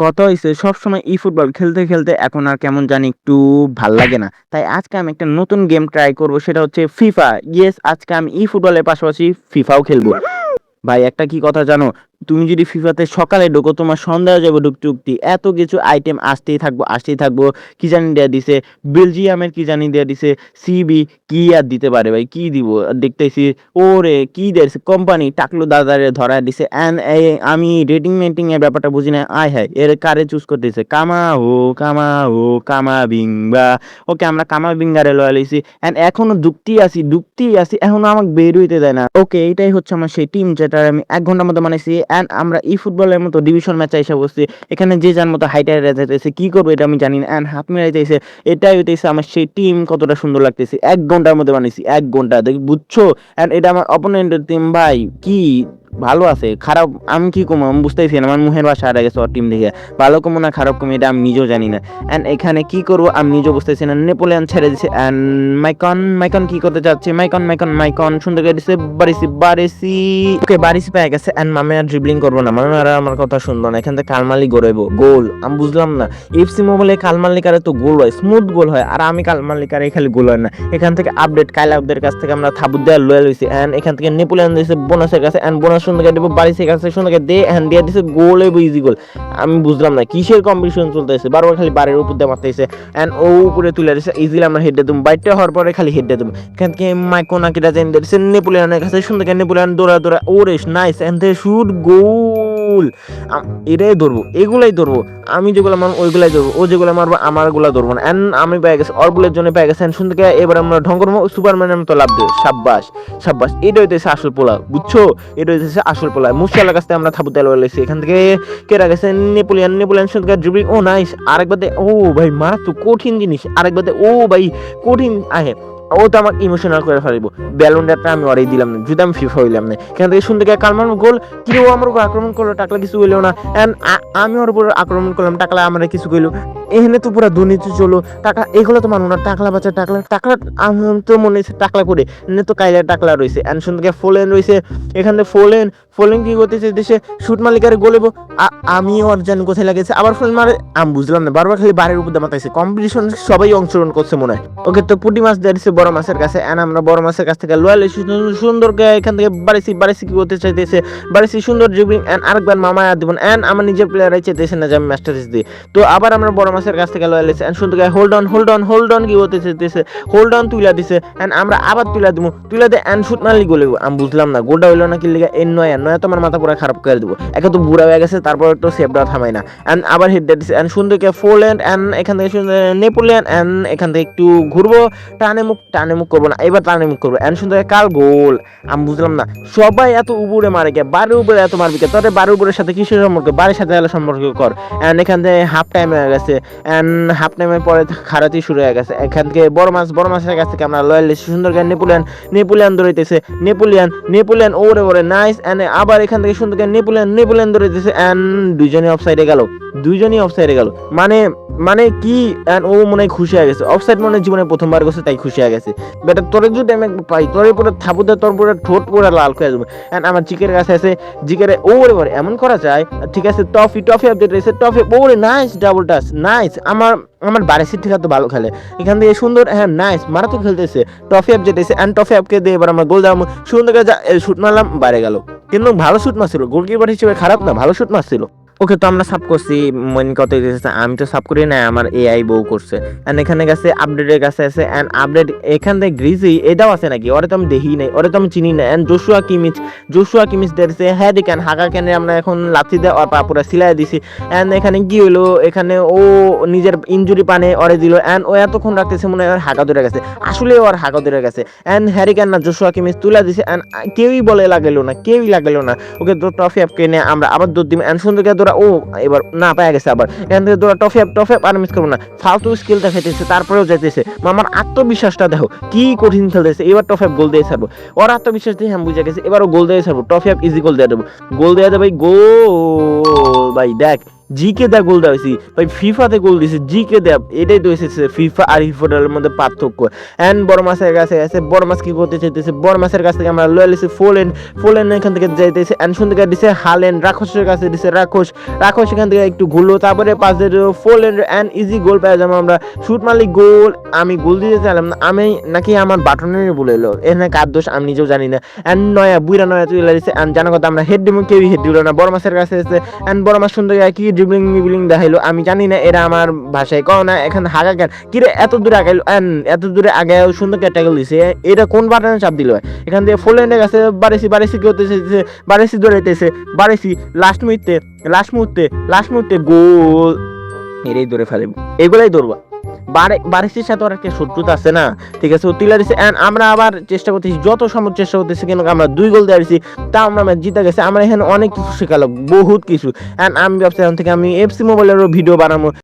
কত হইছে সবসময় ফুটবল খেলতে, খেলতে এখন আর কেমন জানি একটু ভাল লাগে না। তাই আজকে আমি একটা নতুন গেম ট্রাই করব, সেটা হচ্ছে ফিফা। ইয়েস, আজকে আমি ফুটবলের পাশাপাশি ফিফাও খেলবো। ভাই একটা কি কথা জানো? তুমি যদি ফিফাতে সকালে ঢোকো তোমার সন্ধ্যা হয়ে যাবে ঢুকতে ঢুকতে। এত কিছু আইটেম আসতেই থাকবো। কি জানি দেয়া দিছে, বেলজিয়ামের কি জানি দেয়া দিছে, সিবি কি আর দিতে পারে ভাই, কি দিব দেখতেছি। ওরে কি দিয়েছে কোম্পানি টাকলু দাদারে ধরা দিছে। এন্ড আমি রেটিং মেটিং এর ব্যাপারটা বুঝি না। আয় হায়, এর কারে চুজ করতেছে? কামা বিংবা। ওকে, আমরা কামা বিঙ্গারে লয়া লইছি এন্ড এখনো ডুবতেই আছি এখনো আমাকে বের হইতে দেয় না। ওকে, এইটাই হচ্ছে আমার সেই টিম যেটার আমি 1 ঘন্টার মতো বানাইছি এন্ড আমরা ফুটবলের মতো ডিভিশন ম্যাচে এসে বসছি। এখানে যে যার মতো হাইটে যাইতেছে, কি করবো এটা আমি জানি না এন্ড হাত মিলাইতেছে। এটাই হইতেছে আমার সেই টিম, কতটা সুন্দর লাগতেছে। 1 ঘন্টার মধ্যে বানাইছি, 1 ঘন্টা দেখি, বুঝছো? এন্ড এটা আমার অপোনেন্টের টিম ভাই, কি ভালো আছে খারাপ আমি কি কমো আমি বুঝতেছি না। আমার মুখের ভাষা হারা গেছে ওর টিম দেখে। ভালো কমো না খারাপ কমো এটা আমি নিজেও জানি না। এন্ড এখানে কি করবো আমি নিজেও বুঝতেছি না। নেপোলিয়ন ছেড়ে দিছে এন্ড মাইকন কি করতে চাচ্ছে? মাইকন সুন্দর করে দিছে। বারিসি ওকে, বারিসি পেয়ে গেছে এন্ড মামে আর ড্রিবলিং করবো না, মামে আর আমার কথা শুনবো না। এখান থেকে কালমালি গড়াইবো গোল। আমি বুঝলাম না, এফসি মোবাইলে কালমালি কারে তো গোল হয়, স্মুথ গোল হয়, আর আমি কালমালি কারে খালি গোল হয় না। এখান থেকে আপডেট কাইলাবদের কাছ থেকে আমরা থাবুত দেওয়ার লয়ে লইছি এন্ড এখান থেকে নেপোলিয়ন দিয়েছে বোনাসের কাছে এন্ড বোনাস সুন্দর দেবো বারিসের কাছে, সুন্দর দে এন্ড দিয়ে দিছে গোল হইব, ইজি গোল। আমি বুঝলাম না কিসের কম্পিটিশন চলতেছে, বারবার খালি বারের উপর দিয়ে মারতেছে এন্ড ও উপরে তুলে দিছে। ইজিলি আমরা হেড দিয়ে দেবো, বাইটটা হওয়ার পরে খালি হেড দিয়ে দেবো। এখান থেকে মাইকোনা কিটা জেন দিয়েছে নেপোলিয়নের কাছে, সুন্দর নেপোলিয়ন দৌড়া ওরে নাইস এন্ড দে শুট গোল। এটাই ধরবো, এগুলাই ধরবো, আমি যেগুলো মারবো ওইগুলাই ধরবো, ও যেগুলো মারবো আমার গুলা ধরবো না। এন্ড আমি পেয়ে গেছি অরবুলের জন্য পেয়ে গেছেন সুন্দর। এবার আমরা ঢং করবো সুপারম্যানের মতো লাভ দেবো। সাব্বাস, এটা হইতেছে আসল পোলা, বুঝছো? এটা হইতেছে আসল পোলা। মুশাল্লার কাছ থেকে আমরা থাবু তেল লইছি। এখান থেকে কেরা গেছে নেপোলিয়ন সুন্দর ড্রিবলিং, ও নাইস। আরেকবার দে, ও ভাই মা তো কঠিন জিনিস। আরেকবার দে, ও ভাই কঠিন আহে। ও তো আমাকে ইমোশনাল করে ফেলবো। ব্যালন্ডারটা আমি ওরাই দিলাম না, যদি আমি ফিফা হইলাম না। এখান থেকে সুন্দর কালমান গোল। কি ও আমার উপর আক্রমণ করলো, টাকলা কিছু হইলো না এন্ড আমি ওর উপর আক্রমণ করলাম, টাকলা আমার কিছু কইলো। এখানে তো পুরো দুর্নীতি চলো। টাকা এগুলো তো মানো না, টাকলা বাচ্চা টাকলা আমি তো মনে হচ্ছে টাকলা করে এনে তো কাইলা টাকলা রয়েছে এন্ড সুন্দর ফোলেন রয়েছে। এখান থেকে ফোলেন কি করতেছে দেশে শুট মালিকারে গোলেবো। আমি ওর জানি কোথায় লাগেছে, আবার ফোলেন মারে। আমি বুঝলাম না, বারবার খালি বারের উপর দামাতাইছে। কম্পিটিশন সবাই অংশগ্রহণ করছে মনে হয়। ওকে, তো পুটি মাছ দিয়েছে বড় মাছের কাছে এন্ড আমরা বড় মাছের কাছ থেকে লয়াল সুন্দর এখান থেকে বারিসি কি করতে চাইতেছে। বারিসি সুন্দর ড্রিবলিং এন্ড আরেকবার মামা দিবেন এন্ড আমার নিজের প্লেয়ারই চাইতেছে না যে আমি মাস্টারিস দিই। তো আবার আমরা বড় মাছের কাছ থেকে লয়াল এন্ড সুন্দর হোল্ড অন কি করতে চাইতেছে। হোল্ড অন তুইলা দিছে এন্ড আমরা আবার তুইলা দে এন্ড শুট মারলি গোল। আমি বুঝলাম না গোলটা হইলো না কি লিগা। নয় তোমার মাথা পুরো খারাপ করে দেবো। একে তো বুড়া হয়ে গেছে, তারপর তো সেভটা থামাই না এন্ড আবার হেড দিছে এন্ড সুন্দরকে ফোরল্যান্ড এন্ড এখান থেকে নেপোলিয়ন এন্ড এখান থেকে একটু ঘুরবো। টানে মুখ করবো না, এবার টানে মুখ করবো এন্ড সুন্দর কাল গোল। আমি বুঝলাম না সবাই এত উপরে মারে কে, বাড়ির উপরে এত মারবি কে? তোর বাড়ির উপরের সাথে কিসের সম্পর্ক? বাড়ির সাথে সম্পর্ক কর। এন্ড এখান থেকে হাফ টাইম হয়ে গেছে এন্ড হাফ টাইমের পরে খারাতি শুরু হয়ে গেছে। এখান থেকে বড় মাছের কাছ থেকে আমরা লয়াল সুন্দর করে নেপোলিয়ন দৌড়াইতেছে। নেপোলিয়ন ওরে নাইস এন্ড আবার এখান থেকে সুন্দর করে নেপোলিয়ন দৌড়াইতেছে এন্ড দুইজনই অফসাইডে গেল। মানে কি এন্ড ও মনে হয় খুশি হয়ে গেছে। অফসাইড মনে জীবনে প্রথমবার গেছে, তাই খুশি হয়ে গেছে। বেটা তোরে যদি আমি পাই, তোরে পুরো থাবুতে তোর পুরো ঠোঁট পুরো লাল করে যাবে। এন্ড আমার জিকের কাছে আছে, জিকেরে ওরে এমন করা যায়। ঠিক আছে, টফি আপডেট রয়েছে। টফি ওরে নাইস, ডাবল টাচ নাইস। আমার বারেসির থেকে তো ভালো খেলে। এখান থেকে সুন্দর, হ্যাঁ নাইস, মারাত্মক খেলতেছে। টফি আপ যেতেছে এন্ড টফি আপকে দিয়ে এবার আমরা গোল দাম সুন্দর করে শুট মারলাম, বাইরে গেল। কিন্তু ভালো শুট মারছিল, গোলকিপার হিসেবে খারাপ না, ভালো শুট মারছিল। ওকে, তো আমরা সাব করছি। মেন কথা হচ্ছে আমি তো সাব করি না, আমার এআই বউ করছে। এন্ড এখানে গেছে আপডেটের কাছে আছে এন্ড আপডেট এখান থেকে গ্রিজি এটাও আছে নাকি? ওরে তো আমি দেখি নাই, ওরে তো আমি চিনি না। এন্ড জোশুয়া কিমিচ দেখছে। হ্যাঁ দেখেন হাগা কেনে আমরা এখন লাথি দিয়ে ওর পা পুরো সিলাই দিছি। এন্ড এখানে কি হইলো, এখানে ও নিজের ইনজুরি পানে ওরে দিল এন্ড ও এতক্ষণ রাখতেছে মনে হয় হাগা ধরে গেছে। আসলে ওর হাগা ধরে গেছে এন্ড হ্যারি কেন না জোশুয়া কিমিচ তুলে দিছে এন্ড কেউই লাগাইলো না। ওকে, তো ট্রফি আপ কেনে আমরা আবার দৌড় দিব এন্ড সুন্দর করে ও এবার না পাওয়া গেছে। আবার এখান থেকে তোরা টফি আপ আর মিস করবো না। ফালতু স্কিল দেখাইতেছে, তারপরেও যাইতেছে। আমার আত্মবিশ্বাসটা দেখো কি কঠিন খেলতেছে। এবার টফি আপ গোল দিয়ে ছাড়বো। ওর আত্মবিশ্বাস দিয়ে আমি বুঝে গেছি, এবারও গোল দিয়ে ছাড়বো। টফি আপ ইজি গোল দিয়ে দেবো, গোল ভাই, গোল ভাই। দেখ জিকে দেয়া গোল দেওয়া হয়েছি ভাই, ফিফাতে গোল দিয়েছে জিকে দেয়া, এটাই তো এসেছে ফিফা আর ই ফুটবলের মধ্যে পার্থক্য। অ্যান্ড বড় মাছের কাছে আছে, বড় মাছ কি করতে চাইতেছে, বড় মাছের কাছ থেকে আমরা লয়ে লিছি ফোলেন এখান থেকে যাইতেছে, অ্যান্ড সুন্দর করে দিছে হালেন, রাক্ষসের কাছে দিছে রাক্ষস এখান থেকে একটু ঘুরলো, তারপরে পাস দিয়ে ফোলেন অ্যান্ড ইজি গোল পেয়ে যাবো আমরা, শুট মারলি গোল। আমি গোল দিতে চাইলাম না, আমি নাকি আমার বাটনের বলে এলো, এখানে কার দোষ আমি নিজেও জানি না। অ্যান্ড বুইরা নয়া চলে দিচ্ছে, অ্যান্ড জানা কথা আমরা হেড দিবো, কেউই হেড দিল না, বড় মাছের কাছে এসে। অ্যান্ড বড় মাছ সুন্দর কি ড্রিবলিং দেখাইলো, আমি জানি না এরা আমার ভাষায় কও না, এখানে হাগা কেন কিরে এত দূরে আগাইলো, অ্যান্ড এত দূরে আগে সুন্দর করে ট্যাকল দিছে, এটা কোন বাটনে চাপ দিল? এখান থেকে ফোলেনের কাছে বারেসি কি হতে চাইছে, বারেসি দৌড়াইতেছে, বারেসি লাস্ট মুহূর্তে গোল, এটাই ধরে ফেলবো, এগুলাই ধরবা। বারিশের সাথে ওর একটা শত্রুতা আছে না, ঠিক আছে, ও তুলে দিচ্ছে। অ্যান্ড আমরা আবার চেষ্টা করতেছি, যত সম্ভব চেষ্টা করতেছি, কিন্তু আমরা 2 গোল দিয়েছি, তা আমরা ম্যাচ জিতে গেছে। আমরা এখানে অনেক কিছু শেখালো, বহুত কিছু। অ্যান্ড আমি ভাবছি এখন থেকে আমি এফসি মোবাইলেরও ভিডিও বানাবো।